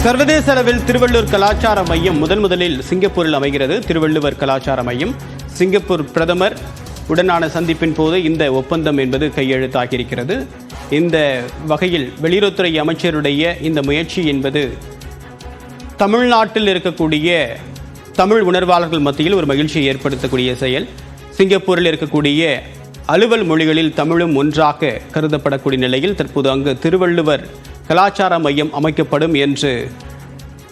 சர்வதேச அளவில் திருவள்ளூர் கலாச்சார மையம் முதலில் சிங்கப்பூரில் அமைகிறது. திருவள்ளுவர் கலாச்சார மையம் சிங்கப்பூர் பிரதமர் உடனான சந்திப்பின் போது இந்த ஒப்பந்தம் என்பது கையெழுத்தாகியிருக்கிறது. இந்த வகையில் வெளியுறவுத்துறை அமைச்சருடைய இந்த முயற்சி என்பது தமிழ்நாட்டில் இருக்கக்கூடிய தமிழ் உணர்வாளர்கள் மத்தியில் ஒரு மகிழ்ச்சியை ஏற்படுத்தக்கூடிய செயல். சிங்கப்பூரில் இருக்கக்கூடிய அலுவல் மொழிகளில் தமிழும் ஒன்றாக கருதப்படக்கூடிய நிலையில் தற்போது அங்கு திருவள்ளுவர் கலாச்சார மையம் அமைக்கப்படும் என்று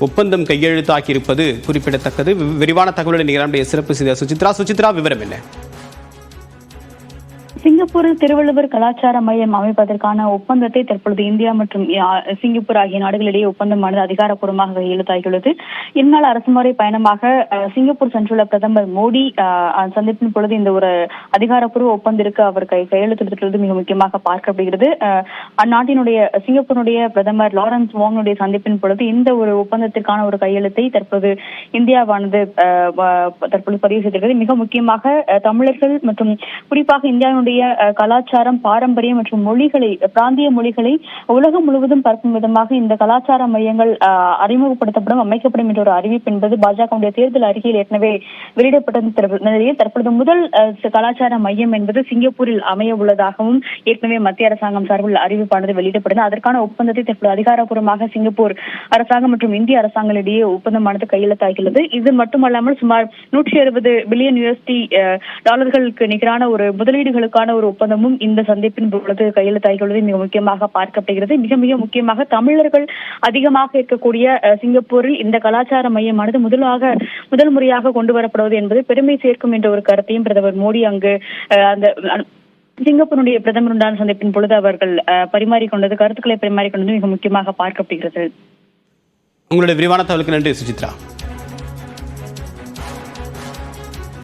ஒப்பந்தம் கையெழுத்தாகியிருப்பது குறிப்பிடத்தக்கது. விரிவான தகவலுடன் நம்முடைய சிறப்பு செய்தியாளர் சுசித்ரா, விவரம் என்ன? சிங்கப்பூரில் திருவள்ளுவர் கலாச்சார மையம் அமைப்பதற்கான ஒப்பந்தத்தை தற்பொழுது இந்தியா மற்றும் சிங்கப்பூர் ஆகிய நாடுகளிடையே ஒப்பந்தமானது அதிகாரப்பூர்வமாக கையெழுத்தாகியுள்ளது. இந்நாள் அரசுமுறை பயணமாக சிங்கப்பூர் சென்றுள்ள பிரதமர் மோடி சந்திப்பின் பொழுது இந்த ஒரு அதிகாரப்பூர்வ ஒப்பந்திற்கு அவர் கையெழுத்திட்டுள்ளது மிக முக்கியமாக பார்க்கப்படுகிறது. அந்நாட்டினுடைய சிங்கப்பூருடைய பிரதமர் லாரன்ஸ் வாங்குடைய சந்திப்பின் பொழுது இந்த ஒரு ஒப்பந்தத்திற்கான ஒரு கையெழுத்தை தற்போது இந்தியாவானது தற்போது பதிவு செய்திருக்கிறது. மிக முக்கியமாக தமிழர்கள் மற்றும் குறிப்பாக இந்தியாவினுடைய கலாச்சாரம், பாரம்பரியம் மற்றும் மொழிகளை, பிராந்திய மொழிகளை உலகம் முழுவதும் பரப்பும் விதமாக இந்த கலாச்சார மையங்கள் அறிமுகப்படுத்தப்படும், அமைக்கப்படும் என்ற ஒரு அறிவிப்பு என்பது பாஜக தேர்தல் அறிக்கையில் ஏற்கனவே வெளியிடப்பட்ட நிலையில் தற்பொழுது முதல் கலாச்சார மையம் என்பது சிங்கப்பூரில் அமைய உள்ளதாகவும் ஏற்கனவே மத்திய அரசாங்கம் சார்பில் அறிவிப்பானது வெளியிடப்பட்டது. அதற்கான ஒப்பந்தத்தை தற்போது அதிகாரப்பூர்வமாக சிங்கப்பூர் அரசாங்கம் மற்றும் இந்திய அரசாங்கங்களிடையே ஒப்பந்தமானது கையெழுத்தாகியுள்ளது. இது மட்டுமல்லாமல் சுமார் 160 பில்லியன் USD டாலர்களுக்கு நிகரான ஒரு முதலீடுகளுக்கான ஒரு ஒப்பந்தமும் இந்த சந்திப்பின் பொழுது கையெழுத்தாகியுள்ளது மிக முக்கியமாக பார்க்கப்படுகிறது. மிக மிக முக்கியமாக தமிழர்கள் அதிகமாக இருக்கக்கூடிய சிங்கப்பூரில் இந்த கலாச்சார மையமானது முதல் முறையாக கொண்டு வரப்படுவது என்பது பெருமை சேர்க்கும் என்ற ஒரு கருத்தையும் பிரதமர் மோடி அங்கு அந்த சிங்கப்பூருடைய பிரதமருடன் சந்திப்பின் பொழுது அவர்கள் கருத்துக்களை பரிமாறிக்கொண்டது மிக முக்கியமாக பார்க்கப்படுகிறது. உங்களுடைய விரிவான தகவலுக்கு நன்றி சுசித்ரா.